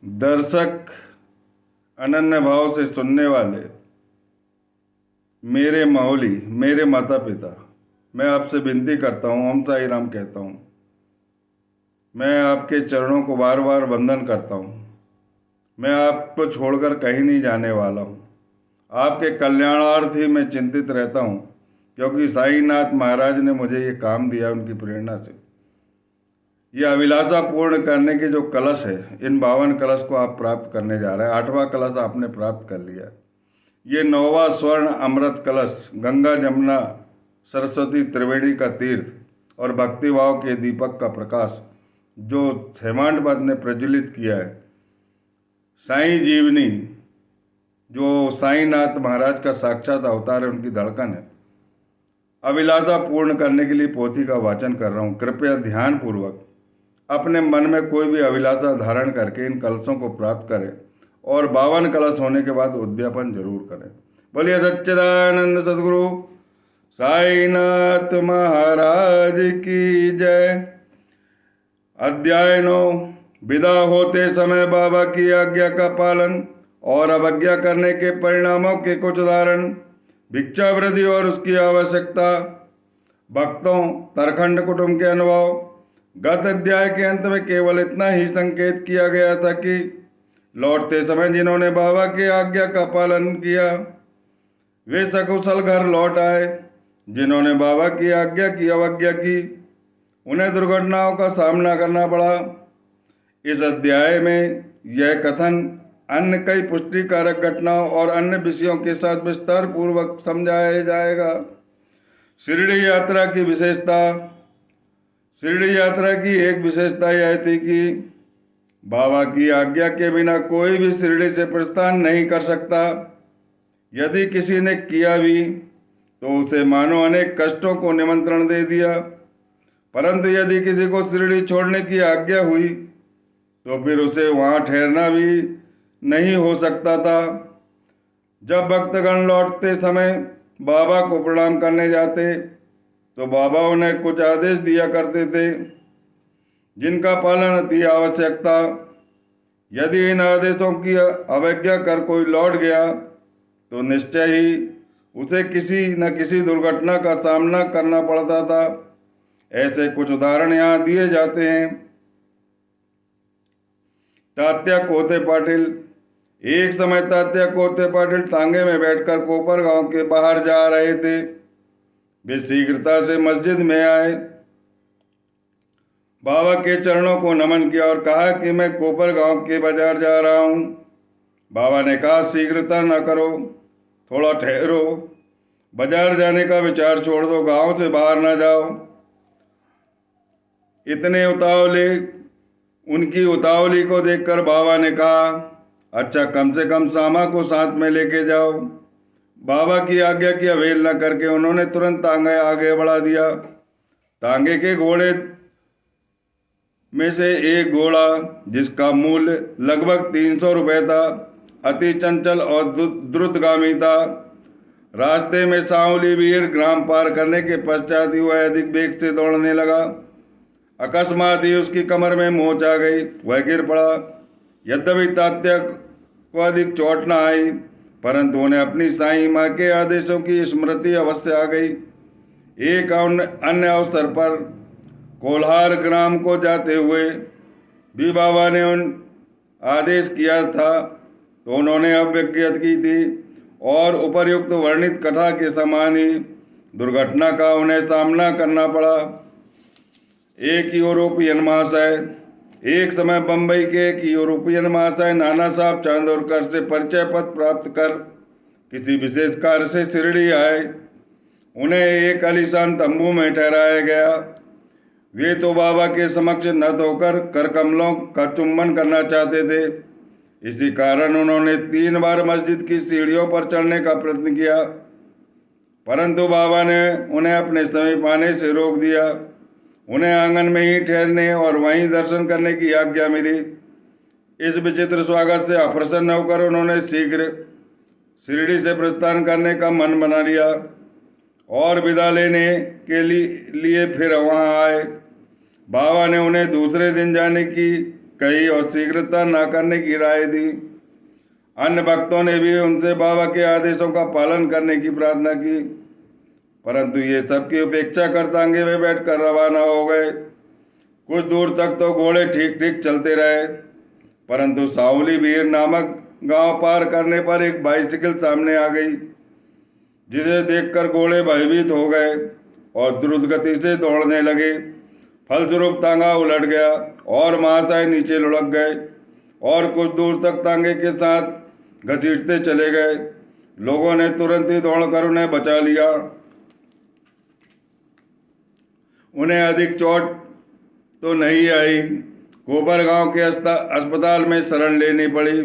दर्शक, अनन्य भाव से सुनने वाले, मेरे माऊली, मेरे माता पिता, मैं आपसे विनती करता हूँ, ओम साई राम कहता हूँ। मैं आपके चरणों को बार बार वंदन करता हूँ। मैं आपको छोड़कर कहीं नहीं जाने वाला हूँ। आपके कल्याणार्थ ही मैं चिंतित रहता हूँ, क्योंकि साईनाथ महाराज ने मुझे ये काम दिया उनकी प्रेरणा से। ये अभिलाषा पूर्ण करने के जो कलश है, इन 52 कलश को आप प्राप्त करने जा रहे हैं। 8वां कलश आपने प्राप्त कर लिया। ये 9वां स्वर्ण अमृत कलश गंगा जमुना सरस्वती त्रिवेणी का तीर्थ और भक्तिभाव के दीपक का प्रकाश जो हेमांड ने प्रज्वलित किया है। साईं जीवनी जो साईनाथ महाराज का साक्षात अवतार है, उनकी धड़कन है। अभिलाषा पूर्ण करने के लिए पोथी का वाचन कर रहा हूँ। कृपया ध्यान पूर्वक अपने मन में कोई भी अभिलाषा धारण करके इन कलशों को प्राप्त करें और 52 कलश होने के बाद उद्यापन जरूर करें। बोलिए सच्चिदानंद सदगुरु साईनाथ महाराज की जय। अध्याय 9। विदा होते समय बाबा की आज्ञा का पालन और अवज्ञा करने के परिणामों के कुछ उदाहरण। भिक्षावृत्ति और उसकी आवश्यकता। भक्तों, तरखंड कुटुंब के अनुभव। गत अध्याय के अंत में केवल इतना ही संकेत किया गया था कि लौटते समय जिन्होंने बाबा की आज्ञा का पालन किया वे सकुशल घर लौट आए। जिन्होंने बाबा की आज्ञा की अवज्ञा की उन्हें दुर्घटनाओं का सामना करना पड़ा। इस अध्याय में यह कथन अन्य कई पुष्टिकारक घटनाओं और अन्य विषयों के साथ विस्तार पूर्वक समझाया जाएगा। शिरडी यात्रा की विशेषता। शिरडी यात्रा की एक विशेषता यह थी कि बाबा की आज्ञा के बिना कोई भी शिरडी से प्रस्थान नहीं कर सकता। यदि किसी ने किया भी तो उसे मानो अनेक कष्टों को निमंत्रण दे दिया। परंतु यदि किसी को शिरडी छोड़ने की आज्ञा हुई तो फिर उसे वहां ठहरना भी नहीं हो सकता था। जब भक्तगण लौटते समय बाबा को प्रणाम करने जाते तो बाबा उन्हें कुछ आदेश दिया करते थे जिनका पालन अति आवश्यक था। यदि इन आदेशों की अवज्ञा कर कोई लौट गया तो निश्चय ही उसे किसी न किसी दुर्घटना का सामना करना पड़ता था। ऐसे कुछ उदाहरण यहाँ दिए जाते हैं। तात्या कोते पाटिल। एक समय तात्या कोते पाटिल तांगे में बैठकर कोपर गांव के बाहर जा रहे थे। वे शीघ्रता से मस्जिद में आए, बाबा के चरणों को नमन किया और कहा कि मैं कोपर गांव के बाजार जा रहा हूं। बाबा ने कहा, शीघ्रता न करो, थोड़ा ठहरो। बाजार जाने का विचार छोड़ दो, गांव से बाहर न जाओ। इतने उतावले उनकी उतावली को देखकर बाबा ने कहा, अच्छा कम से कम सामा को साथ में लेके जाओ। बाबा की आज्ञा की अवहेलना करके उन्होंने तुरंत तांगा आगे बढ़ा दिया। तांगे के घोड़े में से एक घोड़ा जिसका मूल्य लगभग 300 रुपये था, अति चंचल और द्रुतगामी था। रास्ते में सांवली वीर ग्राम पार करने के पश्चात ही वह अधिक वेग से दौड़ने लगा। अकस्मात ही उसकी कमर में मोच आ गई, वह गिर पड़ा। यद्यपि तात्या को अधिक चोट न आई, परंतु उन्हें अपनी साईं माँ के आदेशों की स्मृति अवश्य आ गई। एक अन्य अवसर पर कोल्हार ग्राम को जाते हुए भी बाबा ने उन आदेश किया था तो उन्होंने अवज्ञा की थी और उपर्युक्त वर्णित कथा के समान ही दुर्घटना का उन्हें सामना करना पड़ा। एक यूरोपियन महाशय। एक समय बंबई के एक यूरोपियन महाशय नाना साहब चांदोरकर से परिचय पत्र प्राप्त कर किसी विशेष कार्य से शिरडी आए। उन्हें एक आलीशान तंबू में ठहराया गया। वे तो बाबा के समक्ष नत होकर कर कमलों का चुम्बन करना चाहते थे। इसी कारण उन्होंने 3 बार मस्जिद की सीढ़ियों पर चढ़ने का प्रयत्न किया, परंतु बाबा ने उन्हें अपने समीप आने से रोक दिया। उन्हें आंगन में ही ठहरने और वहीं दर्शन करने की आज्ञा मिली। इस विचित्र स्वागत से अप्रसन्न होकर उन्होंने शीघ्र शिरडी से प्रस्थान करने का मन बना लिया और विदा लेने के लिए फिर वहां आए। बाबा ने उन्हें दूसरे दिन जाने की कही और शीघ्रता न करने की राय दी। अन्य भक्तों ने भी उनसे बाबा के आदेशों का पालन करने की प्रार्थना की, परंतु ये सबकी उपेक्षा कर तांगे में बैठकर रवाना हो गए। कुछ दूर तक तो घोड़े ठीक ठीक चलते रहे, परंतु सावली बीर नामक गांव पार करने पर एक बाइसिकल सामने आ गई, जिसे देखकर घोड़े भयभीत हो गए और द्रुत गति से दौड़ने लगे। फलस्वरूप तांगा उलट गया और महाशय नीचे लुढ़क गए और कुछ दूर तक तांगे के साथ घसीटते चले गए। लोगों ने तुरंत ही दौड़कर उन्हें बचा लिया। उन्हें अधिक चोट तो नहीं आई। कोपर गांव के अस्पताल में शरण लेनी पड़ी।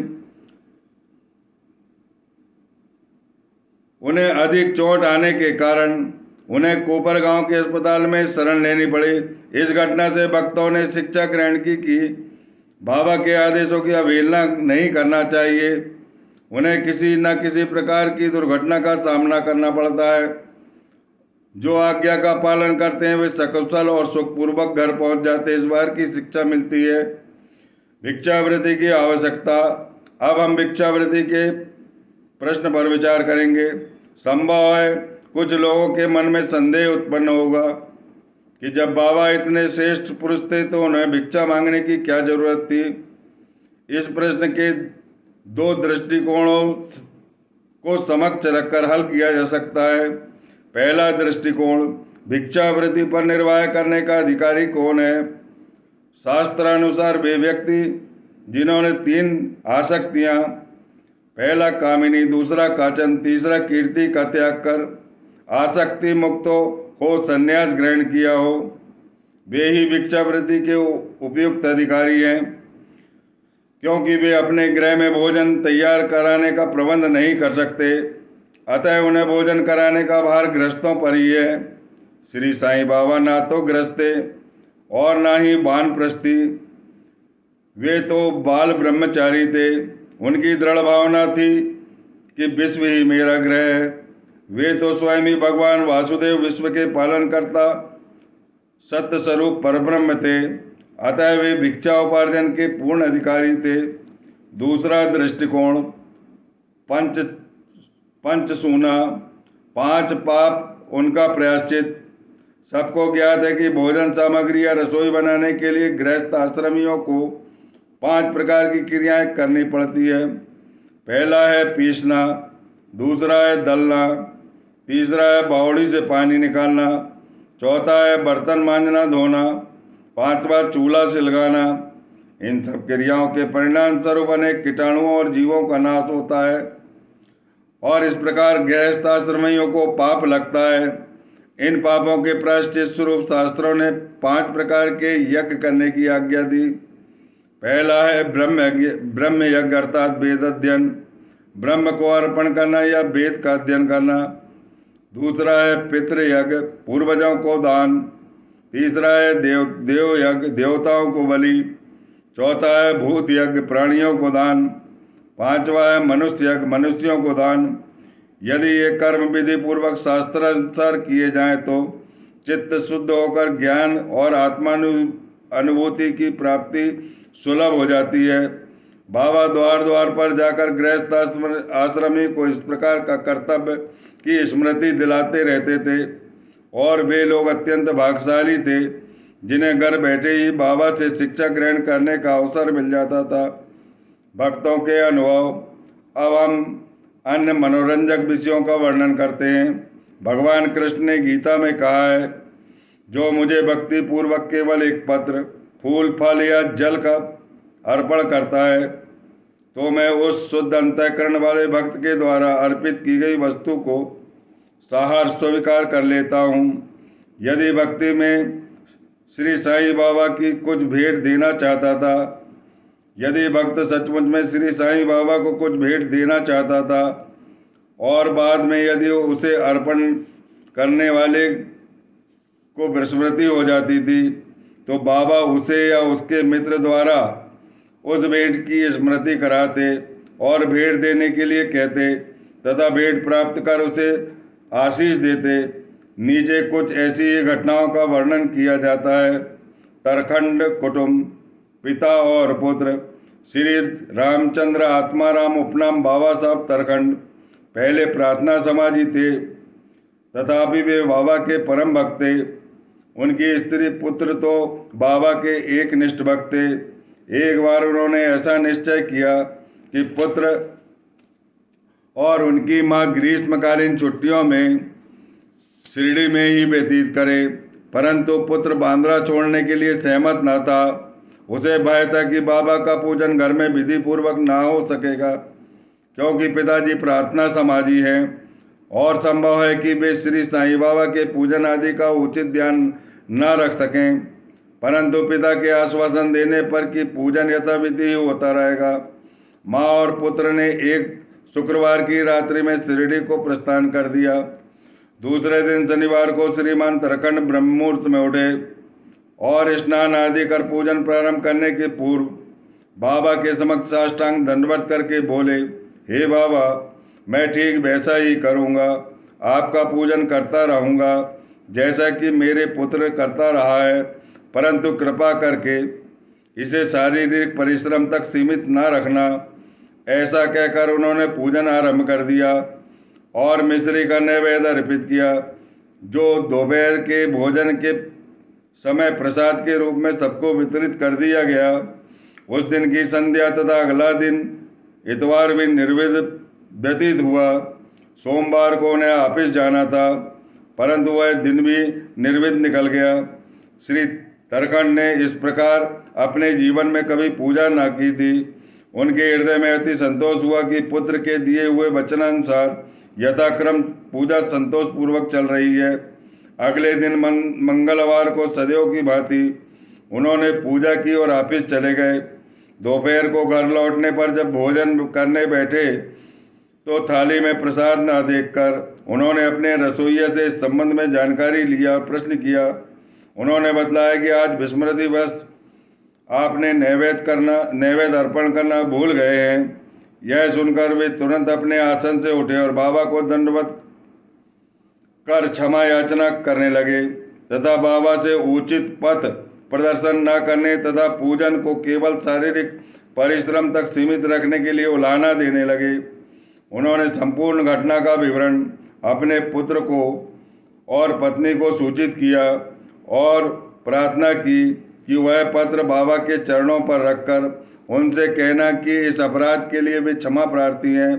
उन्हें अधिक चोट आने के कारण उन्हें कोपर गांव के अस्पताल में शरण लेनी पड़ी। इस घटना से भक्तों ने शिक्षा ग्रहण की कि बाबा के आदेशों की अवहेलना नहीं करना चाहिए। उन्हें किसी न किसी प्रकार की दुर्घटना का सामना करना पड़ता है। जो आज्ञा का पालन करते हैं वे सकुशल और सुखपूर्वक घर पहुंच जाते हैं। इस बार की शिक्षा मिलती है। भिक्षावृत्ति की आवश्यकता। अब हम भिक्षावृत्ति के प्रश्न पर विचार करेंगे। संभव है कुछ लोगों के मन में संदेह उत्पन्न होगा कि जब बाबा इतने श्रेष्ठ पुरुष थे तो उन्हें भिक्षा मांगने की क्या जरूरत थी। इस प्रश्न के दो दृष्टिकोणों को समक्ष रखकर हल किया जा सकता है। पहला दृष्टिकोण, भिक्षावृत्ति पर निर्वाह करने का अधिकारी कौन है। शास्त्रानुसार वे व्यक्ति जिन्होंने 3 आसक्तियां, पहला कामिनी, दूसरा काचन, तीसरा कीर्ति का त्याग कर आसक्ति मुक्त हो संन्यास ग्रहण किया हो, वे ही भिक्षावृत्ति के उपयुक्त अधिकारी हैं, क्योंकि वे अपने गृह में भोजन तैयार कराने का प्रबंध नहीं कर सकते। अतः उन्हें भोजन कराने का भार गृहस्थों पर ही है। श्री साईं बाबा ना तो गृहस्थ थे और ना ही वानप्रस्थी, वे तो बाल ब्रह्मचारी थे। उनकी दृढ़ भावना थी कि विश्व ही मेरा गृह है। वे तो स्वयं ही भगवान वासुदेव विश्व के पालन करता सत्य स्वरूप परब्रह्म थे। अतः वे भिक्षा उपार्जन के पूर्ण अधिकारी थे। दूसरा दृष्टिकोण, पंचसूना, 5 पाप उनका प्रायश्चित। सबको ज्ञात है कि भोजन सामग्री या रसोई बनाने के लिए गृहस्थ आश्रमियों को 5 प्रकार की क्रियाएं करनी पड़ती है। पहला है पीसना, दूसरा है दलना, तीसरा है बावड़ी से पानी निकालना, चौथा है बर्तन मांजना धोना, 5वां चूल्हा सिलगाना। इन सब क्रियाओं के परिणाम स्वरूप अनेक कीटाणुओं और जीवों का नाश होता है और इस प्रकार गृहस्थ आश्रमियों को पाप लगता है। इन पापों के प्रायश्चित स्वरूप शास्त्रों ने 5 प्रकार के यज्ञ करने की आज्ञा दी। पहला है ब्रह्म यज्ञ अर्थात वेद अध्ययन, ब्रह्म को अर्पण करना या वेद का अध्ययन करना। दूसरा है पितृयज्ञ, पूर्वजों को दान। तीसरा है देव यज्ञ, देवताओं को बलि। चौथा है भूत यज्ञ, प्राणियों को दान। 5वां है मनुष्य यज्ञ, मनुष्यों को दान। यदि ये कर्म विधि पूर्वक शास्त्रानुसार किए जाएं तो चित्त शुद्ध होकर ज्ञान और आत्मानुभूति की प्राप्ति सुलभ हो जाती है। बाबा द्वार द्वार पर जाकर गृहस्थ आश्रमी को इस प्रकार का कर्तव्य की स्मृति दिलाते रहते थे और वे लोग अत्यंत भाग्यशाली थे जिन्हें घर बैठे ही बाबा से शिक्षा ग्रहण करने का अवसर मिल जाता था। भक्तों के अनुभव। अब हम अन्य मनोरंजक विषयों का वर्णन करते हैं। भगवान कृष्ण ने गीता में कहा है, जो मुझे भक्ति पूर्वक केवल एक पत्र, फूल, फल या जल का अर्पण करता है तो मैं उस शुद्ध अंतःकरण वाले भक्त के द्वारा अर्पित की गई वस्तु को सहर्ष स्वीकार कर लेता हूँ। यदि भक्ति में श्री साईं बाबा की कुछ भेंट देना चाहता था, यदि भक्त सचमुच में श्री साईं बाबा को कुछ भेंट देना चाहता था और बाद में यदि उसे अर्पण करने वाले को विस्मृति हो जाती थी तो बाबा उसे या उसके मित्र द्वारा उस भेंट की स्मृति कराते और भेंट देने के लिए कहते तथा भेंट प्राप्त कर उसे आशीष देते। नीचे कुछ ऐसी ही घटनाओं का वर्णन किया जाता है। तरखंड कुटुंब। पिता और पुत्र। श्री रामचंद्र आत्माराम उपनाम बाबा साहब तरखंड पहले प्रार्थना समाजी थे, तथापि वे बाबा के परम भक्त थे। उनकी स्त्री पुत्र तो बाबा के एक निष्ठ भक्त थे। एक बार उन्होंने ऐसा निश्चय किया कि पुत्र और उनकी माँ ग्रीष्मकालीन छुट्टियों में शिरडी में ही व्यतीत करे, परंतु पुत्र बांद्रा छोड़ने के लिए सहमत न था। उसे भय था कि बाबा का पूजन घर में विधि पूर्वक ना हो सकेगा, क्योंकि पिताजी प्रार्थना समाजी हैं और संभव है कि वे श्री साईं बाबा के पूजन आदि का उचित ध्यान न रख सकें। परंतु पिता के आश्वासन देने पर कि पूजन यथाविधि ही होता रहेगा, माँ और पुत्र ने एक शुक्रवार की रात्रि में शिरडी को प्रस्थान कर दिया। दूसरे दिन शनिवार को श्रीमान तरखंड ब्रह्म मुहूर्त में उठे और स्नान आदि कर पूजन प्रारंभ करने के पूर्व बाबा के समक्ष साष्टांग दंडवत करके बोले, हे बाबा, मैं ठीक वैसा ही करूँगा, आपका पूजन करता रहूँगा जैसा कि मेरे पुत्र करता रहा है, परंतु कृपा करके इसे शारीरिक परिश्रम तक सीमित न रखना। ऐसा कहकर उन्होंने पूजन आरंभ कर दिया और मिश्री का नैवेद्य अर्पित किया, जो दोपहर के भोजन के समय प्रसाद के रूप में सबको वितरित कर दिया गया। उस दिन की संध्या तथा अगला दिन इतवार भी निर्विघ्न व्यतीत हुआ। सोमवार को उन्हें ऑफिस जाना था, परंतु वह दिन भी निर्विघ्न निकल गया। श्री तरखंड ने इस प्रकार अपने जीवन में कभी पूजा न की थी। उनके हृदय में अति संतोष हुआ कि पुत्र के दिए हुए वचनानुसार यथाक्रम पूजा संतोष पूर्वक चल रही है। अगले दिन मंगलवार को सदैव की भांति उन्होंने पूजा की और ऑफिस चले गए। दोपहर को घर लौटने पर जब भोजन करने बैठे तो थाली में प्रसाद न देखकर उन्होंने अपने रसोइया से इस संबंध में जानकारी लिया और प्रश्न किया। उन्होंने बतलाया कि आज विस्मृतिवश आपने नैवेद्य अर्पण करना भूल गए हैं। यह सुनकर वे तुरंत अपने आसन से उठे और बाबा को दंडवत कर क्षमा याचना करने लगे तथा बाबा से उचित पथ प्रदर्शन न करने तथा पूजन को केवल शारीरिक परिश्रम तक सीमित रखने के लिए उलाहना देने लगे। उन्होंने संपूर्ण घटना का विवरण अपने पुत्र को और पत्नी को सूचित किया और प्रार्थना की कि वह पत्र बाबा के चरणों पर रखकर उनसे कहना कि इस अपराध के लिए वे क्षमा प्रार्थी हैं।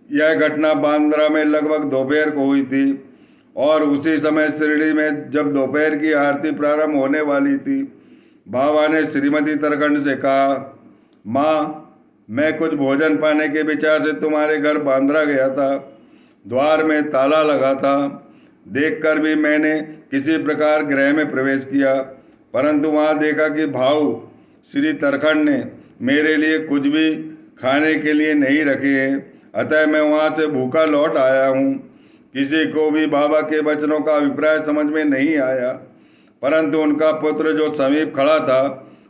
यह घटना बांद्रा में लगभग दोपहर को हुई थी और उसी समय शिरडी में जब दोपहर की आरती प्रारंभ होने वाली थी, बाबा ने श्रीमती तरखंड से कहा, माँ, मैं कुछ भोजन पाने के विचार से तुम्हारे घर बांद्रा गया था। द्वार में ताला लगा था। देखकर भी मैंने किसी प्रकार गृह में प्रवेश किया, परंतु वहाँ देखा कि भाऊ श्री तरखंड ने मेरे लिए कुछ भी खाने के लिए नहीं रखे हैं। अतः मैं वहाँ से भूखा लौट आया हूँ। किसी को भी बाबा के वचनों का अभिप्राय समझ में नहीं आया, परंतु उनका पुत्र जो समीप खड़ा था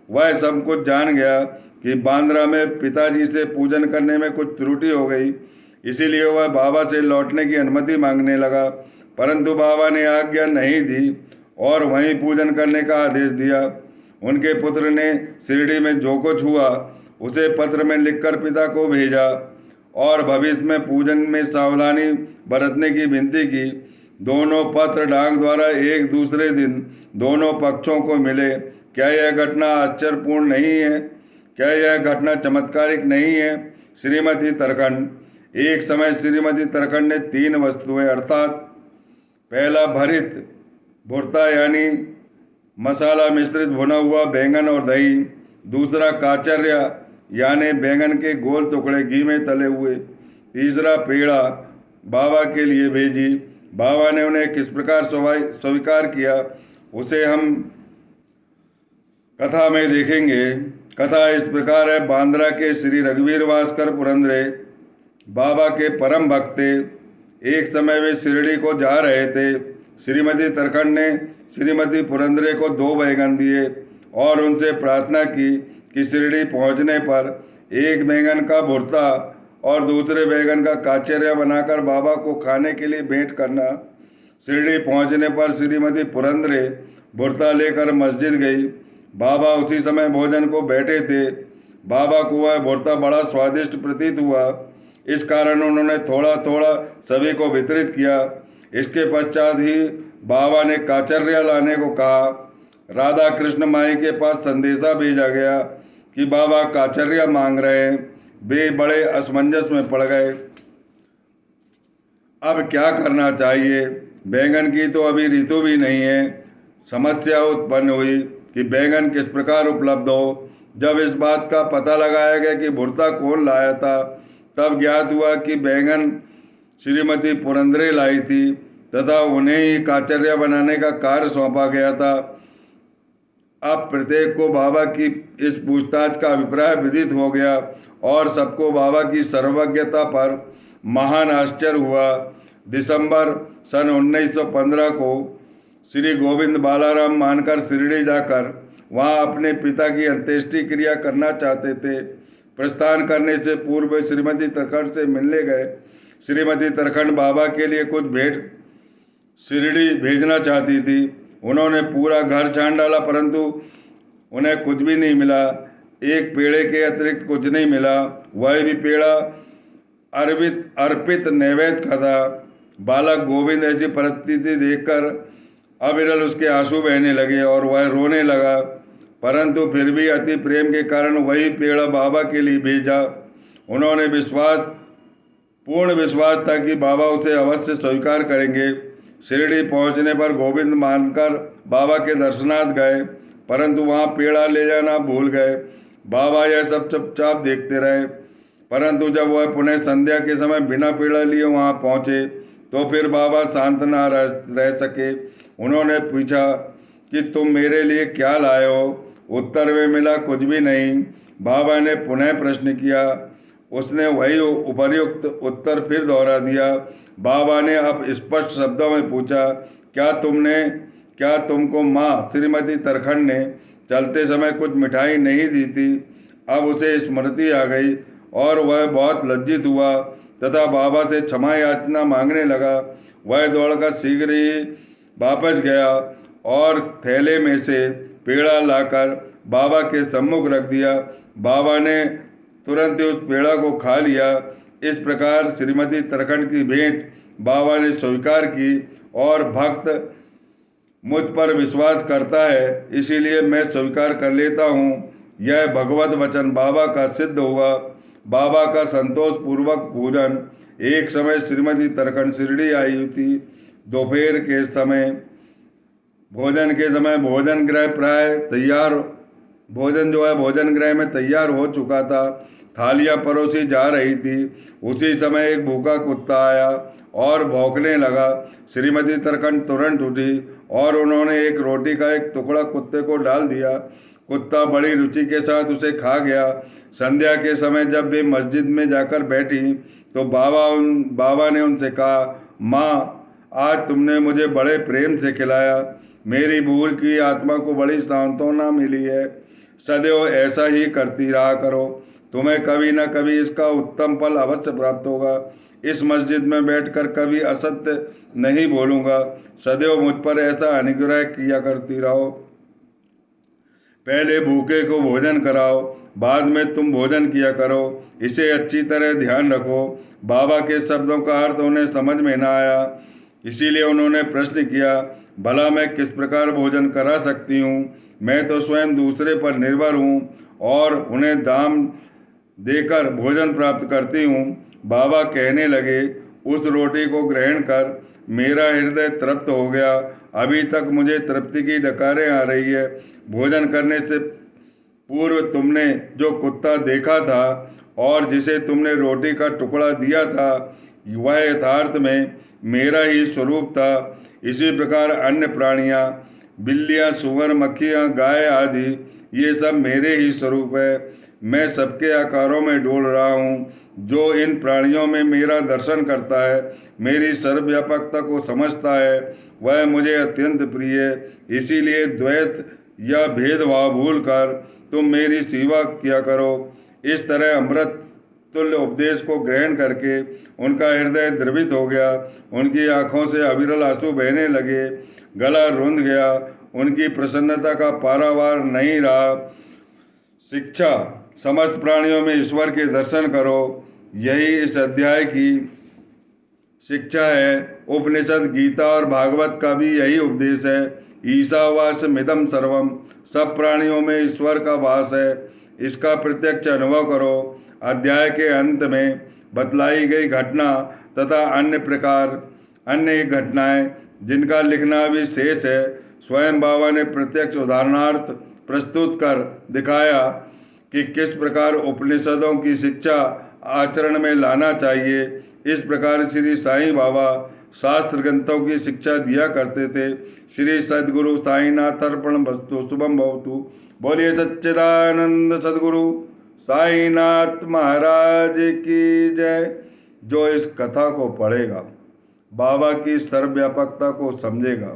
वह सब कुछ जान गया कि बांद्रा में पिताजी से पूजन करने में कुछ त्रुटि हो गई। इसीलिए वह बाबा से लौटने की अनुमति मांगने लगा, परंतु बाबा ने आज्ञा नहीं दी और वहीं पूजन करने का आदेश दिया। उनके पुत्र ने शिरडी में जो कुछ हुआ उसे पत्र में लिखकर पिता को भेजा और भविष्य में पूजन में सावधानी बरतने की विनती की। दोनों पत्र डाक द्वारा एक दूसरे दिन दोनों पक्षों को मिले। क्या यह घटना आश्चर्यपूर्ण नहीं है? क्या यह घटना चमत्कारिक नहीं है? श्रीमती तरखंड। एक समय श्रीमती तरखंड ने 3 वस्तुएं अर्थात पहला भरित भुर्ता यानी मसाला मिश्रित भुना हुआ बैंगन और दही, दूसरा काचर्या यानी बैंगन के गोल टुकड़े घी में तले हुए, तीसरा पेड़ा बाबा के लिए भेजी। बाबा ने उन्हें किस प्रकार स्वीकार किया उसे हम कथा में देखेंगे। कथा इस प्रकार है। बांद्रा के श्री रघुवीर भास्कर पुरंदरे बाबा के परम भक्त थे। एक समय वे शिरडी को जा रहे थे। श्रीमती तरखंड ने श्रीमती पुरंदरे को 2 बैंगन दिए और उनसे प्रार्थना की कि शिरडी पहुंचने पर एक बैंगन का भुर्ता और दूसरे बैंगन का काचर्या बनाकर बाबा को खाने के लिए भेंट करना। शिरडी पहुंचने पर श्रीमती पुरंदरे भुर्ता लेकर मस्जिद गई। बाबा उसी समय भोजन को बैठे थे। बाबा को वह भुर्ता बड़ा स्वादिष्ट प्रतीत हुआ, इस कारण उन्होंने थोड़ा थोड़ा सभी को वितरित किया। इसके पश्चात ही बाबा ने काचर्या लाने को कहा। राधा कृष्ण माई के पास संदेशा भेजा गया कि बाबा काचर्या मांग रहे हैं। वे बड़े असमंजस में पड़ गए। अब क्या करना चाहिए? बैंगन की तो अभी ऋतु भी नहीं है। समस्या उत्पन्न हुई कि बैंगन किस प्रकार उपलब्ध हो। जब इस बात का पता लगाया गया कि भुर्ता कौन लाया था, तब ज्ञात हुआ कि बैंगन श्रीमती पुरंदरे लाई थी तथा उन्हें ही काचर्या बनाने का कार्य सौंपा गया था। अब प्रत्येक को बाबा की इस पूछताछ का अभिप्राय विदित हो गया और सबको बाबा की सर्वज्ञता पर महान आश्चर्य हुआ। दिसंबर सन 1915 को श्री गोविंद बालाराम मानकर शिरडी जाकर वहां अपने पिता की अंत्येष्टि क्रिया करना चाहते थे। प्रस्थान करने से पूर्व श्रीमती तरखंड से मिलने गए। श्रीमती तरखंड बाबा के लिए कुछ भेंट शिरडी भेजना चाहती थी। उन्होंने पूरा घर छान डाला, परंतु उन्हें कुछ भी नहीं मिला। एक पेड़े के अतिरिक्त कुछ नहीं मिला। वह भी पेड़ा अर्पित नैवेद्य का था। बालक गोविंद ऐसी परिस्थिति देखकर अविरल उसके आंसू बहने लगे और वह रोने लगा, परंतु फिर भी अति प्रेम के कारण वही पेड़ा बाबा के लिए भेजा। उन्होंने पूर्ण विश्वास था कि बाबा उसे अवश्य स्वीकार करेंगे। शिरडी पहुंचने पर गोविंद मानकर बाबा के दर्शनार्थ गए, परंतु वहां पेड़ा ले जाना भूल गए। बाबा यह सब चुपचाप देखते रहे, परंतु जब वह पुनः संध्या के समय बिना पेड़ा लिए वहां पहुंचे तो फिर बाबा शांत न रह सके। उन्होंने पूछा कि तुम मेरे लिए क्या लाए हो? उत्तर में मिला कुछ भी नहीं। बाबा ने पुनः प्रश्न किया। उसने वही उपर्युक्त उत्तर फिर दोहरा दिया। बाबा ने अब स्पष्ट शब्दों में पूछा, क्या तुमको माँ श्रीमती तरखंड ने चलते समय कुछ मिठाई नहीं दी थी? अब उसे स्मृति आ गई और वह बहुत लज्जित हुआ तथा बाबा से क्षमा याचना मांगने लगा। वह दौड़कर शीघ्र ही वापस गया और थैले में से पेड़ा लाकर बाबा के सम्मुख रख दिया। बाबा ने तुरंत ही उस पेड़ा को खा लिया। इस प्रकार श्रीमती तरखंड की भेंट बाबा ने स्वीकार की और भक्त मुझ पर विश्वास करता है, इसीलिए मैं स्वीकार कर लेता हूँ। यह भगवत वचन बाबा का सिद्ध हुआ। बाबा का संतोष पूर्वक पूजन। एक समय श्रीमती तरखंड शिरडी आई हुई थी। दोपहर के समय भोजन भोजन ग्रह प्राय तैयार भोजन गृह में तैयार हो चुका था। थालियां परोसी जा रही थी। उसी समय एक भूखा कुत्ता आया और भौंकने लगा। श्रीमती तरखंड तुरंत उठी और उन्होंने एक रोटी का एक टुकड़ा कुत्ते को डाल दिया। कुत्ता बड़ी रुचि के साथ उसे खा गया। संध्या के समय जब वे मस्जिद में जाकर बैठी तो बाबा ने उनसे कहा, माँ, आज तुमने मुझे बड़े प्रेम से खिलाया। मेरी बूढ़ की आत्मा को बड़ी सांत्वना मिली है। सदैव ऐसा ही करती रहा करो, तुम्हें कभी न कभी इसका उत्तम फल अवश्य प्राप्त होगा। इस मस्जिद में बैठकर कभी असत्य नहीं बोलूँगा। सदैव मुझ पर ऐसा अनुग्रह किया करती रहो। पहले भूखे को भोजन कराओ, बाद में तुम भोजन किया करो। इसे अच्छी तरह ध्यान रखो। बाबा के शब्दों का अर्थ उन्हें समझ में न आया, इसीलिए उन्होंने प्रश्न किया, भला मैं किस प्रकार भोजन करा सकती हूँ? मैं तो स्वयं दूसरे पर निर्भर हूँ और उन्हें दाम देकर भोजन प्राप्त करती हूँ। बाबा कहने लगे, उस रोटी को ग्रहण कर। मेरा हृदय तृप्त हो गया। अभी तक मुझे तृप्ति की डकारें आ रही है। भोजन करने से पूर्व तुमने जो कुत्ता देखा था और जिसे तुमने रोटी का टुकड़ा दिया था, वह यथार्थ में मेरा ही स्वरूप था। इसी प्रकार अन्य प्राणियाँ, बिल्लियाँ, सुअर, मक्खियाँ, गाय आदि, ये सब मेरे ही स्वरूप है। मैं सबके आकारों में डोल रहा हूँ। जो इन प्राणियों में मेरा दर्शन करता है, मेरी सर्वव्यापकता को समझता है, वह मुझे अत्यंत प्रिय है। इसीलिए द्वैत या भेदभाव भूलकर तुम मेरी सेवा किया करो। इस तरह अमृत तुल्य उपदेश को ग्रहण करके उनका हृदय द्रवित हो गया। उनकी आंखों से अविरल आंसू बहने लगे। गला रुंध गया। उनकी प्रसन्नता का पारावार नहीं रहा। शिक्षा, समस्त प्राणियों में ईश्वर के दर्शन करो, यही इस अध्याय की शिक्षा है। उपनिषद, गीता और भागवत का भी यही उपदेश है। ईशावास्यमिदं सर्वम, सब प्राणियों में ईश्वर का वास है, इसका प्रत्यक्ष अनुभव करो। अध्याय के अंत में बतलाई गई घटना तथा अन्य घटनाएं जिनका लिखना भी शेष है, स्वयं बाबा ने प्रत्यक्ष उदाहरणार्थ प्रस्तुत कर दिखाया कि किस प्रकार उपनिषदों की शिक्षा आचरण में लाना चाहिए। इस प्रकार श्री साईं बाबा शास्त्र ग्रंथों की शिक्षा दिया करते थे। श्री सद्गुरु साईनाथ अर्पणमस्तु। शुभम भवतु। बोलिए सच्चिदानंद सद्गुरु साईनाथ महाराज की जय। जो इस कथा को पढ़ेगा, बाबा की सर्वव्यापकता को समझेगा,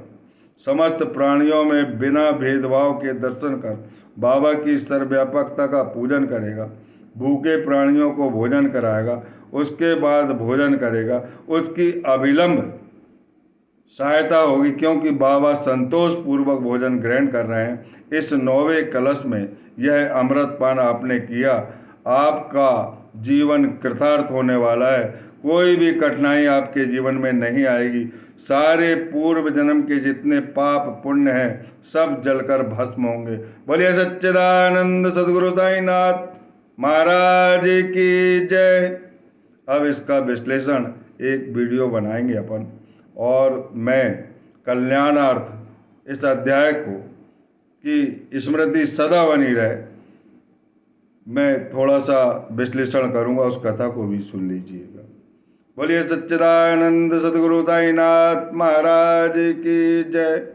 समस्त प्राणियों में बिना भेदभाव के दर्शन कर बाबा की सर्वव्यापकता का पूजन करेगा, भूखे प्राणियों को भोजन कराएगा, उसके बाद भोजन करेगा, उसकी अविलंब सहायता होगी, क्योंकि बाबा संतोष पूर्वक भोजन ग्रहण कर रहे हैं। इस 9वें कलश में यह अमृत पान आपने किया, आपका जीवन कृतार्थ होने वाला है। कोई भी कठिनाई आपके जीवन में नहीं आएगी। सारे पूर्व जन्म के जितने पाप पुण्य हैं सब जलकर भस्म होंगे। बोलिए सच्चिदानंद सद्गुरु साईनाथ महाराज की जय। अब इसका विश्लेषण एक वीडियो बनाएंगे अपन, और मैं कल्याणार्थ इस अध्याय को की स्मृति सदा बनी रहे, मैं थोड़ा सा विश्लेषण करूंगा, उस कथा को भी सुन लीजिएगा। बोलिए सच्चिदानंद सद्गुरु साईनाथ महाराज की जय।